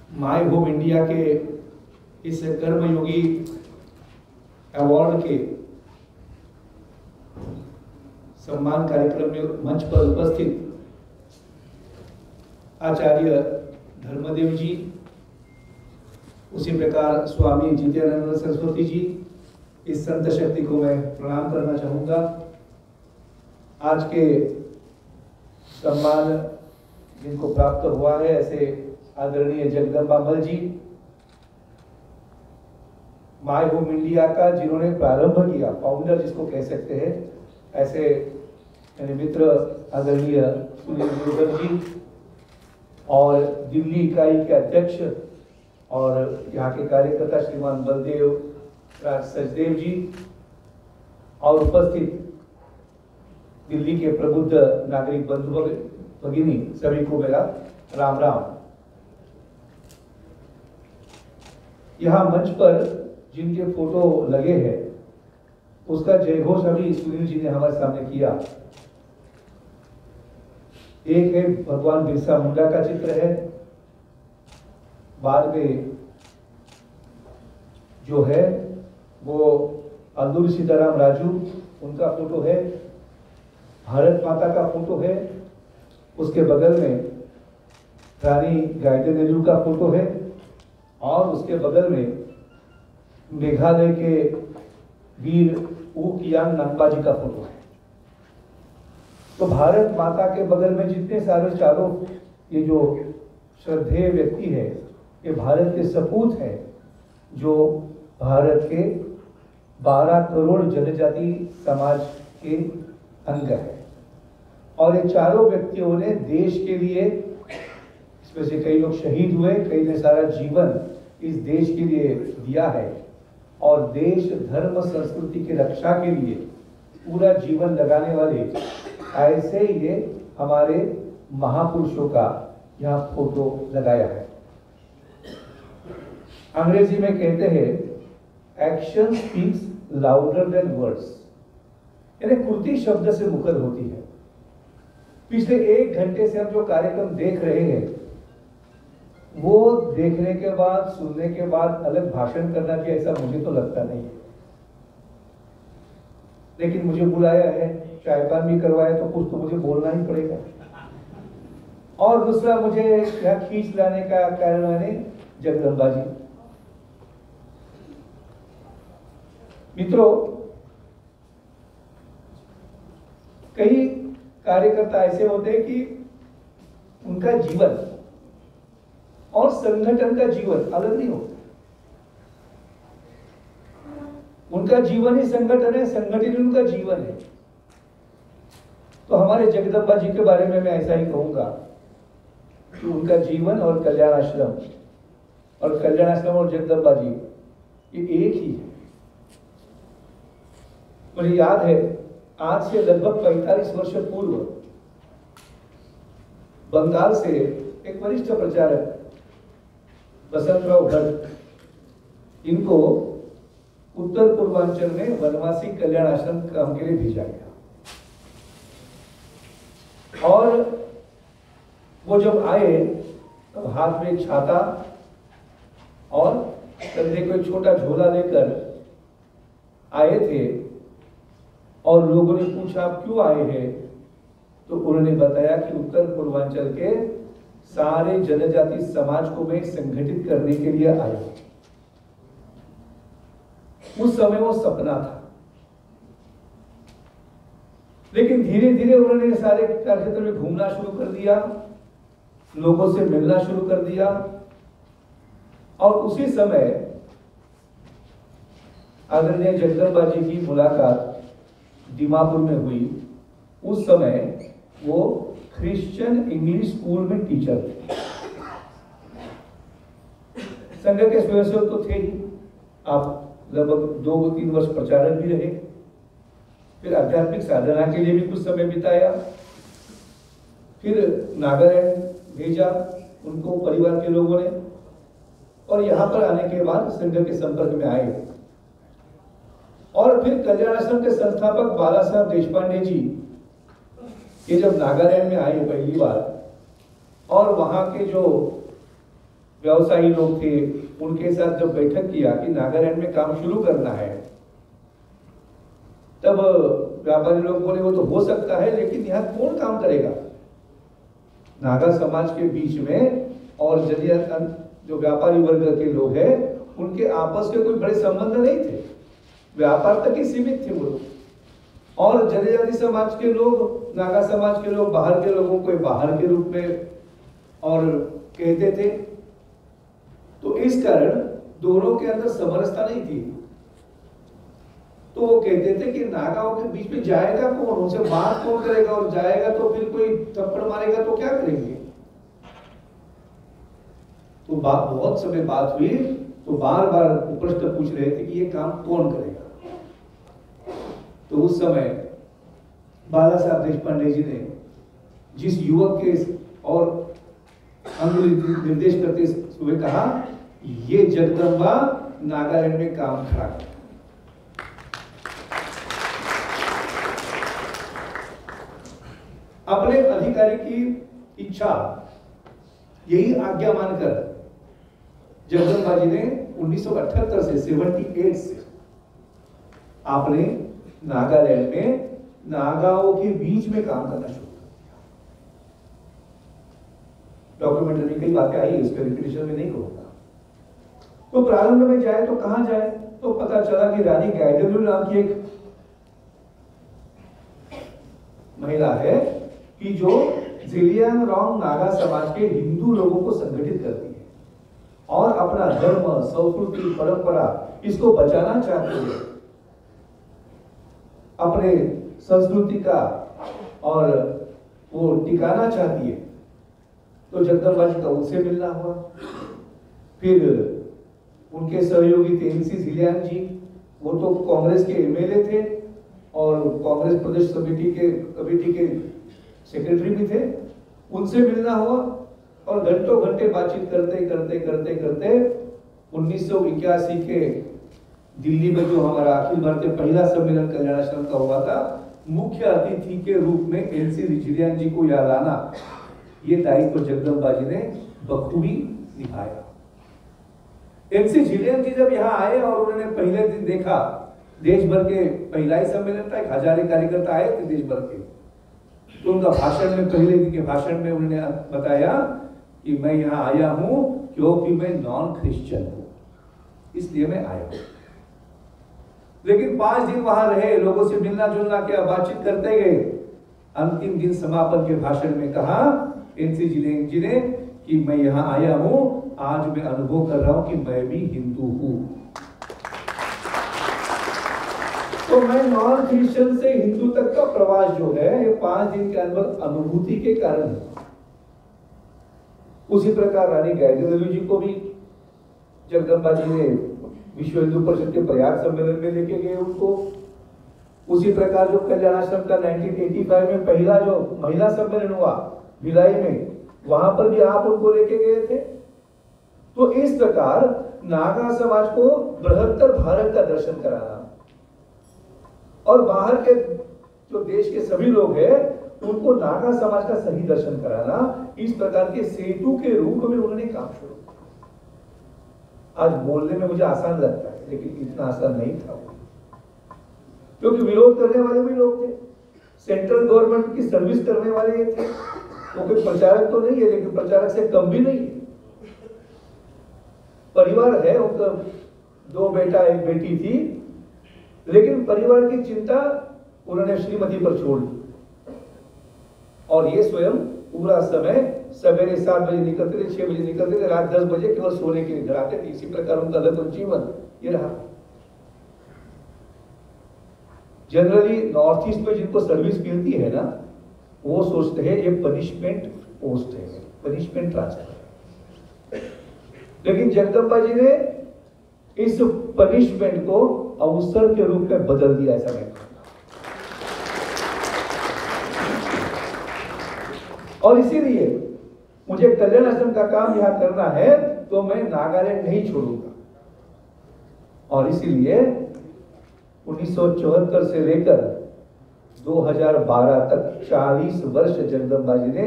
My home India के इस कर्मयोगी award के सम्मान कार्यक्रम में मंच पर उपस्थित आचार्य धर्मदेव जी, उसी प्रकार स्वामी जित्यानंद सरस्वती जी, इस संत शक्ति को मैं प्रणाम करना चाहूँगा। आज के सम्मान जिनको प्राप्त हुआ है ऐसे आदरणीय जगदम्बा मल जी, माय होम इंडिया का जिन्होंने प्रारंभ किया, फाउंडर जिसको कह सकते हैं, ऐसे मेरे मित्र आदरणीय सुनील गुर्जर जी और दिल्ली इकाई के अध्यक्ष और यहाँ के कार्यकर्ता श्रीमान बलदेव राज सचदेव जी और उपस्थित दिल्ली के प्रबुद्ध नागरिक बंधु भगिनी, सभी को मेरा राम राम। यहाँ मंच पर जिनके फोटो लगे हैं उसका जयघोष अभी सुनील जी ने हमारे सामने किया। एक है भगवान बिरसा मुंडा का चित्र है, बाद में जो है वो अल्लूरी सीताराम राजू उनका फोटो है, भारत माता का फोटो है, उसके बगल में रानी गायत्री नेहरू का फोटो है और उसके बगल में मेघालय के वीर ऊ कियांग नंगबा जी का फोटो है। तो भारत माता के बगल में जितने सारे चारों ये जो श्रद्धेय व्यक्ति है, ये भारत के सपूत है जो भारत के 12 करोड़ जनजाति समाज के अंग है। और ये चारों व्यक्तियों ने देश के लिए, इसमें से कई लोग शहीद हुए, कई ने सारा जीवन इस देश के लिए दिया है और देश धर्म संस्कृति की रक्षा के लिए पूरा जीवन लगाने वाले ऐसे ये हमारे महापुरुषों का यहाँ फोटो लगाया है। अंग्रेजी में कहते हैं action speaks louder than words, यानी कृति शब्द से मुखर होती है। पिछले 1 घंटे से हम जो कार्यक्रम देख रहे हैं वो देखने के बाद, सुनने के बाद अलग भाषण करना चाहिए ऐसा मुझे तो लगता नहीं है, लेकिन मुझे बुलाया है, चाय पान भी करवाया, तो कुछ तो मुझे बोलना ही पड़ेगा। और दूसरा मुझे यहाँ खींच लाने का कारण मैंने जगदम्बा जी। मित्रों, कई कार्यकर्ता ऐसे होते हैं कि उनका जीवन और संगठन का जीवन अलग नहीं होता। उनका जीवन ही संगठन है, संगठन ही उनका जीवन है। तो हमारे जगदम्बा जी के बारे में मैं ऐसा ही कहूंगा कि उनका जीवन और कल्याण आश्रम और जगदम्बा जी ये एक ही है। मुझे याद है आज से लगभग 45 वर्ष पूर्व बंगाल से एक वरिष्ठ प्रचारक बसंतराव भट्ट, इनको उत्तर पूर्वांचल में वनवासी कल्याण आश्रम काम के लिए भेजा गया। और वो जब आए तो हाथ में एक छाता और कंधे को एक छोटा झोला लेकर आए थे और लोगों ने पूछा आप क्यों आए हैं, तो उन्होंने बताया कि उत्तर पूर्वांचल के सारे जनजाति समाज को मैं संगठित करने के लिए आया। उस समय वो सपना था, लेकिन धीरे धीरे उन्होंने सारे कार्यक्षेत्र में घूमना शुरू कर दिया, लोगों से मिलना शुरू कर दिया। और उसी समय आदरणीय जगदम्बा जी की मुलाकात दीमापुर में हुई। उस समय वो क्रिश्चियन इंग्लिश स्कूल में टीचर थे। संघ के स्वयंसेवक तो थे ही, आप लगभग 2-3 वर्ष प्रचारक भी रहे, फिर आध्यात्मिक साधना के लिए भी कुछ समय बिताया, फिर नागालैंड भेजा उनको परिवार के लोगों ने, और यहाँ पर आने के बाद संघ के संपर्क में आए। और फिर कल्याण आश्रम के संस्थापक बाला साहब देशपांडे जी ये जब नागालैंड में आए पहली बार, और वहां के जो व्यवसायी लोग थे, उनके साथ जब बैठक किया कि नागालैंड में काम शुरू करना है, तब व्यापारी लोग बोले वो तो हो सकता है, लेकिन यहाँ कौन काम करेगा? नागा समाज के बीच में और जो व्यापारी वर्ग के लोग हैं, उनके आपस के कोई बड़े संबंध नहीं थे, व्यापार तक ही सीमित थे वो लोग। और जनजाति समाज के लोग, नागा समाज के लोग बाहर के लोगों को बाहर के रूप में और कहते थे। तो इस कारण दोनों के अंदर समरसता नहीं थी। तो वो कहते थे कि नागाओं के बीच में जाएगा कौन, उनसे बात कौन करेगा, और जाएगा तो फिर कोई थप्पड़ मारेगा तो क्या करेंगे? तो बहुत समय बात हुई, तो बार बार प्रश्न पूछ रहे थे कि ये काम कौन करेगा। तो उस समय बाला साहब देशपांडे जी ने जिस युवक के और अंगुली निर्देश करते हुए कहा, ये जगदम्बा नागालैंड में काम खड़ा कर। अपने अधिकारी की इच्छा यही आज्ञा मानकर जगदम्बा जी ने 1978 से 78 से आपने नागालैंड में नागाओं के बीच में काम करना शुरू कर दिया। डॉक्यूमेंट्री में कई बातें आई, इसके रिपीटिशन में नहीं करूंगा। तो प्रारंभ में जाए तो कहां जाए? तो पता चला कि रानी गाइडलू नाम की एक महिला है कि जो ज़िलियांगरोंग नागा समाज के हिंदू लोगों को संगठित करती है और अपना धर्म, संस्कृति, परंपरा इसको बचाना चाहती है, अपने संस्कृति का और वो टिकाना चाहती है। तो जगदम्बा जी का उनसे मिलना हुआ। फिर उनके सहयोगी थे एनसी ज़िलियांग जी, वो तो कांग्रेस के एमएलए थे और कांग्रेस प्रदेश कमेटी के सेक्रेटरी भी थे। उनसे मिलना हुआ और घंटों घंटे बातचीत करते करते करते करते 1981 के दिल्ली में जो हमारा अखिल भारतीय पहला सम्मेलन कल्याणाश्रम का हुआ था, मुख्य अतिथि के रूप में एनसी ज़िलियांग जी को यहाँ लाना, ये दायित्व जगदम्बा जी ने बखूबी निभाया। एनसी ज़िलियांग जी जब यहाँ आए और उन्होंने पहले दिन देखा, देश भर के पहला ही सम्मेलन था, 1000 कार्यकर्ता आए थे देश भर के। तो उनका भाषण में, पहले दिन के भाषण में उन्होंने बताया कि मैं यहाँ आया हूं क्योंकि मैं नॉन क्रिश्चियन हूं, इसलिए मैं आया हूं। लेकिन 5 दिन वहां रहे, लोगों से मिलना जुलना किया, बातचीत करते गए। अंतिम दिन समापन के भाषण में कहा एनसी ज़िलियांग जी ने कि मैं यहाँ आया हूं, आज मैं अनुभव कर रहा हूं कि मैं भी हिंदू हूं। तो मैं नॉन क्रिश्चियन से हिंदू तक का प्रवास जो है, ये 5 दिन के अंदर अनुभूति के कारण है। उसी प्रकार रानी गाइडलू जी को भी जगदम्बा जी ने विश्व हिंदू परिषद के प्रयाग सम्मेलन में लेके गए उनको। उसी प्रकार जो कल्याणाश्रम का 1985 में पहला जो महिला सम्मेलन हुआ भिलाई में, वहां पर भी आप उनको लेके गए थे। तो इस प्रकार नागा समाज को बृहत्तर भारत का दर्शन कराना और बाहर के जो देश के सभी लोग हैं उनको नागा समाज का सही दर्शन कराना, इस प्रकार के सेतु के रूप में उन्होंने काम शुरू किया। आज बोलने में मुझे आसान लगता है, लेकिन इतना आसान नहीं था वो, क्योंकि विरोध करने वाले भी लोग थे, सेंट्रल गवर्नमेंट की सर्विस करने वाले ये थे। वो कोई प्रचारक तो नहीं है, लेकिन प्रचारक से कम भी नहीं है। परिवार है, उनका 2 बेटा 1 बेटी थी, लेकिन परिवार की चिंता उन्होंने श्रीमती पर छोड़ दी और ये स्वयं पूरा समय सवेरे 7 बजे निकलते थे, 6 बजे निकलते थे, रात 10 बजे केवल सोने के लिए घर आते थे। इसी प्रकार उनका लगभग जीवन ये रहा। जनरली नॉर्थ ईस्ट में जिनको सर्विस मिलती है ना, वो सोचते हैं ये पनिशमेंट पोस्ट है, पनिशमेंट ट्रांसफर। लेकिन जगदम्बा जी ने इस पनिशमेंट को अवसर के रूप में बदल दिया, ऐसा मैं कहूंगा। और इसीलिए मुझे कल्याणाश्रम का काम यहां करना है, तो मैं नागालैंड नहीं छोड़ूंगा। और इसीलिए 1974 से लेकर 2012 तक 40 वर्ष जगदम्बा जी ने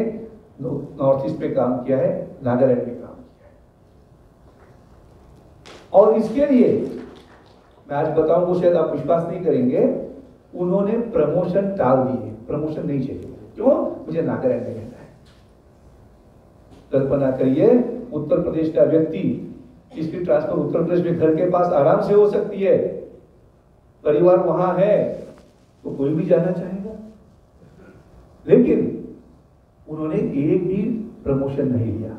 नॉर्थ ईस्ट पे काम किया है, नागालैंड में काम किया है। और इसके लिए मैं आज बताऊंगा, शायद आप विश्वास नहीं करेंगे, उन्होंने प्रमोशन टाल दिए, प्रमोशन नहीं चाहिए। क्यों? मुझे नागालैंड में रहना है। कल्पना करिए, उत्तर प्रदेश का व्यक्ति जिसकी ट्रांसफर उत्तर प्रदेश में घर के पास आराम से हो सकती है, परिवार वहां है, तो कोई भी जाना चाहेगा, लेकिन उन्होंने एक भी प्रमोशन नहीं लिया।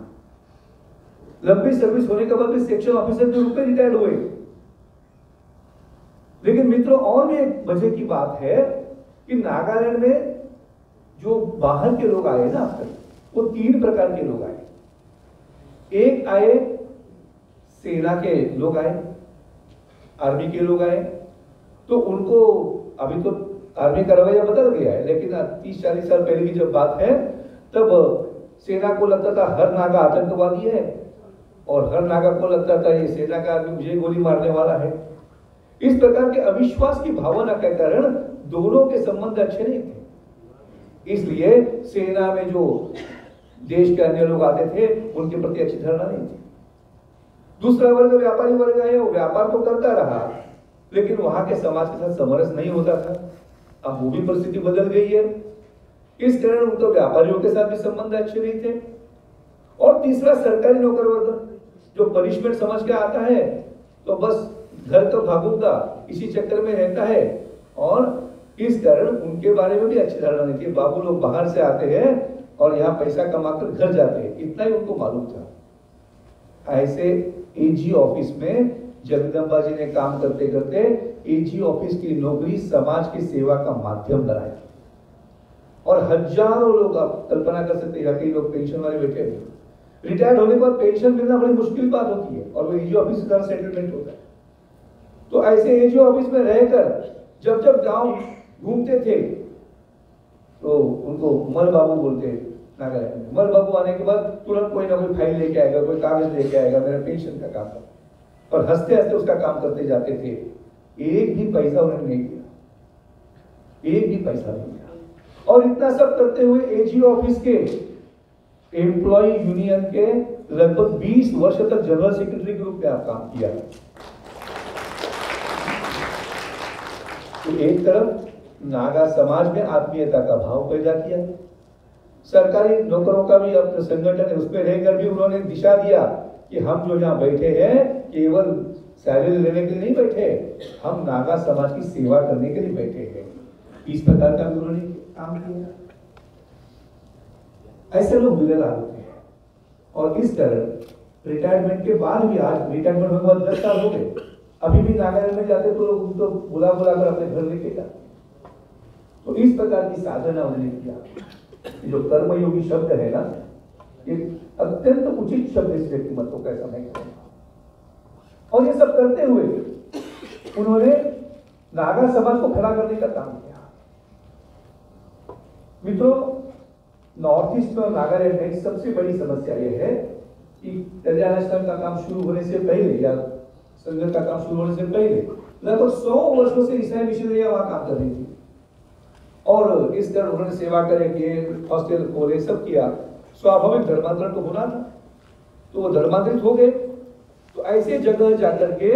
लंबी सर्विस होने के बाद भी सेक्शन ऑफिसर के रूप में रिटायर्ड हुए। लेकिन मित्रों, और भी एक मजे की बात है कि नागालैंड में जो बाहर के लोग आए ना, वो 3 प्रकार के लोग आए। एक आए सेना के लोग आए, आर्मी के लोग आए, तो उनको अभी तो आर्मी का रवैया बदल गया है, लेकिन 30-40 साल पहले की जब बात है, तब सेना को लगता था हर नागा आतंकवादी है, और हर नागा को लगता था ये सेना का आदमी मुझे गोली मारने वाला है। इस प्रकार के अविश्वास की भावना के कारण दोनों के संबंध अच्छे नहीं थे। इसलिए सेना में जो देश के अन्य लोग आते थे, उनके प्रति अच्छी धारणा नहीं थी। दूसरा वर्ग व्यापारी वर्ग है, वो व्यापार तो करता रहा, लेकिन वहां के समाज के साथ समरस नहीं होता था। अब वो भी परिस्थिति बदल गई है, इस कारण उनको व्यापारियों के साथ भी संबंध अच्छे नहीं थे। और तीसरा सरकारी नौकर वर्ग, जो पनिशमेंट समझ के आता है, तो बस घर तो भागूंगा इसी चक्कर में रहता है, और इस कारण उनके बारे में भी अच्छी धारणा नहीं थी। बाबू लोग बाहर से आते हैं और यहाँ पैसा कमाकर घर जाते हैं, इतना ही उनको मालूम था। ऐसे एजी ऑफिस में जगदम्बा जी ने काम करते करते एजी ऑफिस की नौकरी समाज की सेवा का माध्यम बनाया, और हजारों लोग, आप कल्पना कर सकते हैं, कई लोग पेंशन वाले बैठे हैं, रिटायर्ड होने के बाद पेंशन मिलना बड़ी मुश्किल बात होती है, और वो एजी ऑफिस का सेटलमेंट होता है। तो ऐसे एजी ऑफिस में रहकर जब जब गांव घूमते थे, तो उनको मल बाबू बोलते नागालैंड में। मल बाबू आने के बाद तुरंत कोई ना कोई फाइल लेके आएगा, कोई कागज लेके आएगा, मेरा पेंशन का काम था, और हंसते हंसते उसका काम करते जाते थे। एक भी पैसा उन्होंने नहीं दिया, एक भी पैसा नहीं दिया। और इतना सब करते हुए एजी ऑफिस के एम्प्लॉय यूनियन के लगभग 20 वर्ष तक जनरल सेक्रेटरी के रूप में आप काम किया। तो एक तरफ नागा समाज में आत्मीयता का भाव पैदा किया, सरकारी नौकरों का भी अपना संगठन है, उसमें रहकर भी उन्होंने दिशा दिया कि हम जो यहाँ बैठे हैं केवल सैलरी लेने के लिए नहीं बैठे, हम नागा समाज की सेवा करने के लिए बैठे हैं। इस प्रकार का भी उन्होंने काम किया। ऐसे लोग विरला होते हैं, और इस तरह रिटायरमेंट के बाद भी, आज रिटायरमेंट होने के बाद 10 साल हो गए, अभी भी नागालैंड में जाते तो लोग उनको बुला कर अपने घर लेके जाते। तो इस प्रकार की साधना उन्होंने किया। जो कर्मयोगी शब्द है ना, ये अत्यंत उचित शब्द इस व्यक्तिमत्व का समय करेगा। और ये सब करते हुए उन्होंने नागा समाज को खड़ा करने का काम किया। मित्रों, नॉर्थ ईस्ट में और नागालैंड में सबसे बड़ी समस्या यह है कि इंटरनेशनल का काम शुरू होने से पहले, या संघ का काम शुरू होने से पहले लगभग 100 वर्षों से ईसाई मिशनरी वहां काम कर रही थी, और इस तरह उन्होंने सेवा करेंगे, हॉस्टल खोले, सब किया। स्वाभाविक धर्मांतरण तो होना था, तो वो धर्मांतरित हो गए। तो ऐसे जगह जाकर के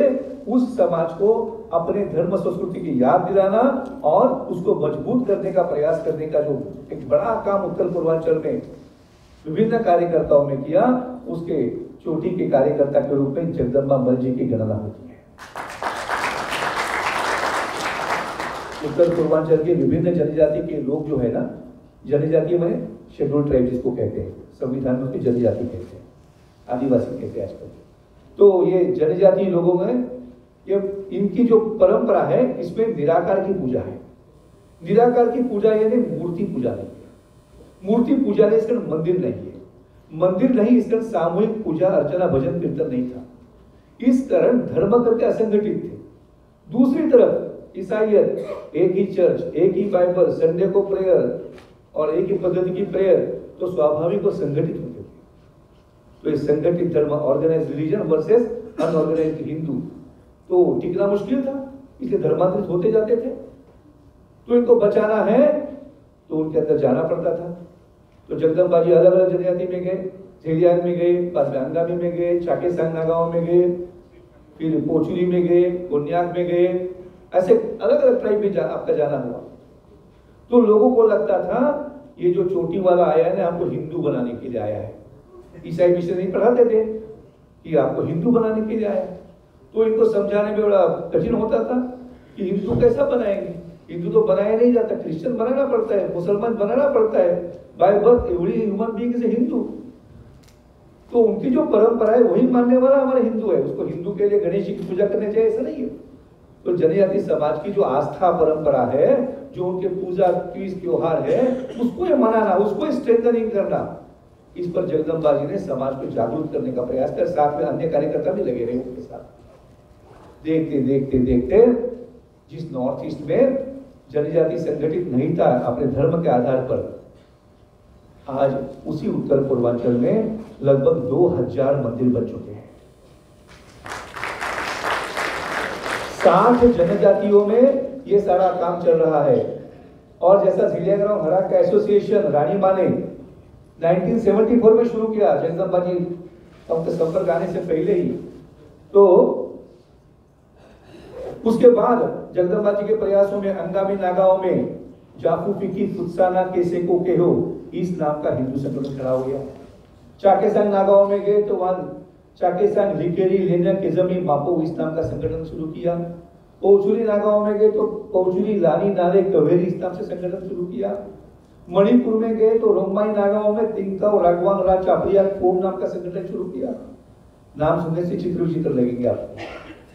उस समाज को अपने धर्म संस्कृति की याद दिलाना और उसको मजबूत करने का प्रयास करने का जो एक बड़ा काम उत्तर पूर्वांचल में विभिन्न कार्यकर्ताओं ने किया, उसके चोटी के कार्यकर्ता के रूप में जगदम्बा मल जी की गणना होती है। उत्तर पूर्वांचल के विभिन्न जनजाति के लोग जो है ना, जनजाति में शेड्यूल ट्राइब जिसको कहते हैं, संविधान में उसकी जनजाति कहते हैं, आदिवासी कहते हैं आजकल। तो ये जनजाति लोगों में ये इनकी जो परंपरा है, इसमें निराकार की पूजा है। निराकार की पूजा यानी मूर्ति पूजा नहीं है। मूर्ति पूजा नहीं, इसका मंदिर नहीं है। मंदिर नहीं, इसका सामूहिक पूजा अर्चना भजन कीर्तन नहीं था। इस कारण धर्म करके असंगठित थे। दूसरी तरफ ईसाइयत, एक ही चर्च, एक ही बाइबल, संडे को प्रेयर और एक ही पद्धति की प्रेयर, तो स्वाभाविक और संगठित होते थे। तो ये संगठित धर्म, organised religion versus unorganised Hindu, तो टिकना मुश्किल था, इसलिए धर्मांतरित होते जाते थे। तो इनको बचाना है तो उनके अंदर जाना पड़ता था। तो जगदम्बा जी अलग अलग जनजाति में गए, झेलियान में गए, बाद में अंगामी में गए, चाके सांग नागाओं में गए, फिर पोचुरी में गए, कोन्याक में गए, ऐसे अलग अलग ट्राइब में आपका जाना हुआ। तो लोगों को लगता था ये जो चोटी वाला आया है ना, हमको हिंदू बनाने के लिए आया है। ईसाई मिशनरी पढ़ाते थे कि आपको हिंदू बनाने के लिए आया है। तो इनको समझाने में बड़ा कठिन होता था कि हिंदू कैसा बनाएंगे, हिंदू तो बनाया नहीं जाता, क्रिश्चियन बनाना पड़ता है, मुसलमान बनाना पड़ता है, by birth every human being is Hindu. तो उनकी जो परंपरा है वही मानने वाला हमारा हिंदू है, उसको हिंदू के लिए गणेश जी की पूजा करनी चाहिए, ऐसा नहीं है। तो जनजाति समाज की जो आस्था परंपरा है, जो उनके पूजा तीज त्योहार है, उसको ये मनाना, उसको स्ट्रेंथनिंग करना, इस पर जगदम्बा जी ने समाज को जागरूक करने का प्रयास कर, साथ में अन्य कार्यकर्ता भी लगे रहे उनके साथ। देखते देखते देखते जिस नॉर्थ ईस्ट में जनजाति संगठित नहीं था अपने धर्म के आधार पर, आज उसी उत्तर पूर्वांचल में लगभग 2000 मंदिर बन चुके हैं। 60 जनजातियों में ये सारा काम चल रहा है। और जैसा झिलियाग्राम हरा का एसोसिएशन रानी माँ ने 1974 में शुरू किया, जगदम्बा जी हमसे संपर्क आने से पहले ही, तो उसके बाद जगदम्बा जी के प्रयासों में अंगामी नागाओं में जाफू फिकी फुत्साना केसेको केहो इस नाम का हिंदू संगठन खड़ा हो गया। चाकेसांग नागाओं में गए तो वहां चाकेसांग लिकेरी लेना केजमी मापो इस नाम का संगठन शुरू किया। पौचुरी नागाओं में गए तो पौचुरी लानी नाले कवेरी इस नाम से संगठन शुरू किया। मणिपुर में गए तो रोमाई नागाओं में तिंकाओ रागवांग रा चापरिया कोम नाम का संगठन शुरू किया। नाम सुनने से चित्र विचित्र लगेंगे आपको,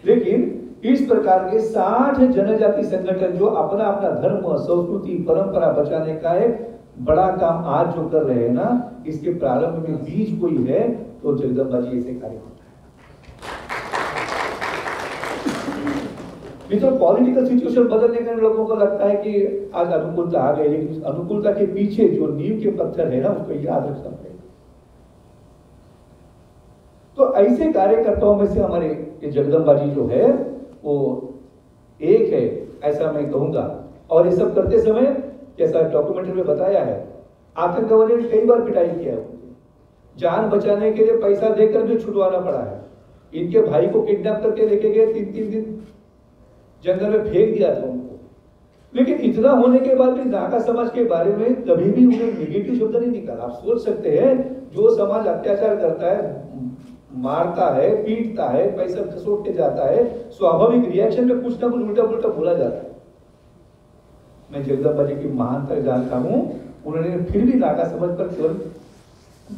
लेकिन इस प्रकार के 60 जनजाति संगठन जो अपना अपना धर्म, संस्कृति, परंपरा बचाने का एक बड़ा काम आज जो कर रहे हैं ना, इसके प्रारंभ में बीज कोई है तो जगदम्बा जी ऐसे कार्य होता है। मित्रों, पॉलिटिकल सिचुएशन बदलने के लोगों को लगता है कि आज अनुकूलता आ गई, लेकिन अनुकूलता के पीछे जो नींव के पत्थर है ना, उसको याद रखना पड़ेगा। तो ऐसे कार्यकर्ताओं में से हमारे ये जगदम्बा जी जो है वो एक है, ऐसा मैं कहूंगा। और ये सब करते समय जैसा डॉक्यूमेंट्री में बताया है, आतंकवादियों ने कई बार पिटाई किया है, जान बचाने के लिए पैसा देकर भी छुड़वाना पड़ा है। इनके भाई को किडनैप करके लेके गए, 3-3 दिन जंगल में फेंक दिया था उनको। लेकिन इतना होने के बाद भी नागा समाज के बारे में कभी भी उन्हें नेगेटिव शब्द नहीं निकाला। आप सोच सकते हैं, जो समाज अत्याचार करता है, मारता है, पीटता है, पैसा खसोट के जाता है, स्वाभाविक रिएक्शन में कुछ ना कुछ उल्टा पुल्टा बोला जाता है। मैं जगदम्बा जी की महानता जानता हूं, उन्होंने फिर भी नागा समाज पर केवल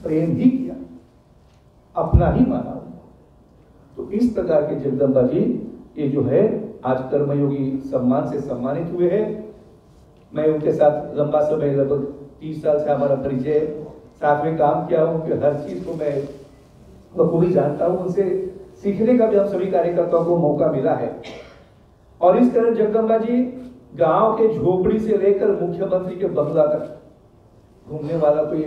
प्रेम ही किया, अपना ही माना। तो इस प्रकार के जगदम्बा जी ये जो है आज कर्मयोगी सम्मान से सम्मानित हुए हैं। मैं उनके साथ लंबा समय, लगभग 30 साल से हमारा परिचय, साथ में काम किया हूं कि हर चीज को मैं बखूबी जानता हूं। उनसे सीखने का भी हम सभी कार्यकर्ताओं को मौका मिला है। और इस तरह जगदम्बा जी गांव के झोपड़ी से लेकर मुख्यमंत्री के बंगला तक घूमने वाला कोई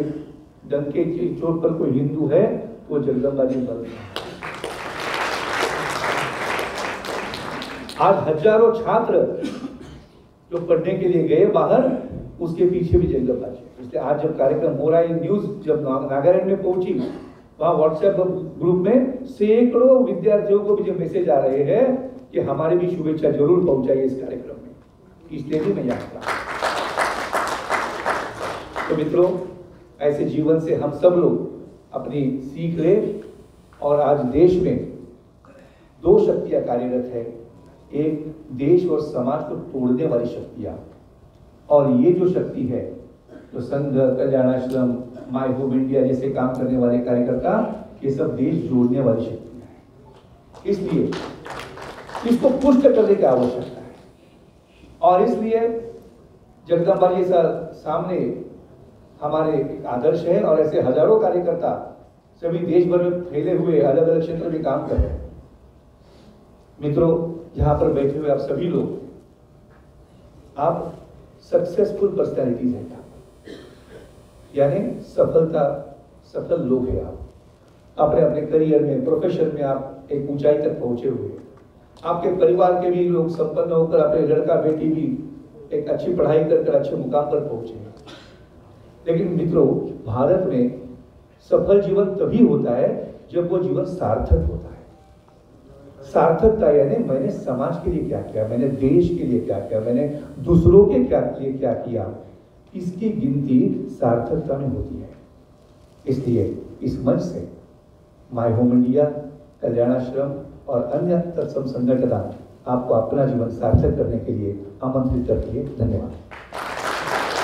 डंके की चोट पर कोई हिंदू है तो जगदम्बा जी बन। आज हजारों छात्र जो पढ़ने के लिए गए बाहर, उसके पीछे भी जगदम्बा जी। इसलिए आज जब कार्यक्रम हो रहा है, न्यूज जब नागालैंड में पहुंची, वहां व्हाट्सएप ग्रुप में सैकड़ों विद्यार्थियों को भी जो मैसेज आ रहे हैं कि हमारी भी शुभेच्छा जरूर पहुंचाइए इस कार्यक्रम में, इसलिए भी मैं यहाँ था। तो मित्रों, ऐसे जीवन से हम सब लोग अपनी सीख ले। और आज देश में 2 शक्तियां कार्यरत है, एक देश और समाज को तोड़ने वाली शक्तियां, और ये जो शक्ति है, जो संघ, कल्याणाश्रम, माय होम इंडिया जैसे काम करने वाले कार्यकर्ता, ये सब देश जोड़ने वाली शक्तियां हैं। इसलिए इसको पुष्ट करने की आवश्यकता है। और इसलिए जगदम्बा जी सामने हमारे एक आदर्श है, और ऐसे हजारों कार्यकर्ता सभी देश भर में फैले हुए अलग अलग क्षेत्र में काम कर रहे हैं। मित्रों, यहाँ पर बैठे हुए आप सभी लोग, आप सक्सेसफुल पर्सनैलिटीज हैं, यानी सफल लोग हैं। आप अपने अपने करियर में, प्रोफेशन में आप एक ऊंचाई तक पहुंचे हुए हैं। आपके परिवार के भी लोग संपन्न होकर, अपने लड़का बेटी भी एक अच्छी पढ़ाई कर अच्छे मुकाम पर पहुंचे हैं। लेकिन मित्रों, भारत में सफल जीवन तभी होता है जब वो जीवन सार्थक होता है। सार्थकता यानी मैंने समाज के लिए क्या किया, मैंने देश के लिए क्या किया, मैंने दूसरों के लिए क्या किया, इसकी गिनती सार्थकता में होती है। इसलिए इस मंच से माय होम इंडिया, कल्याणाश्रम और अन्य तत्सम संगठन आपको अपना जीवन सार्थक करने के लिए आमंत्रित करती है। धन्यवाद।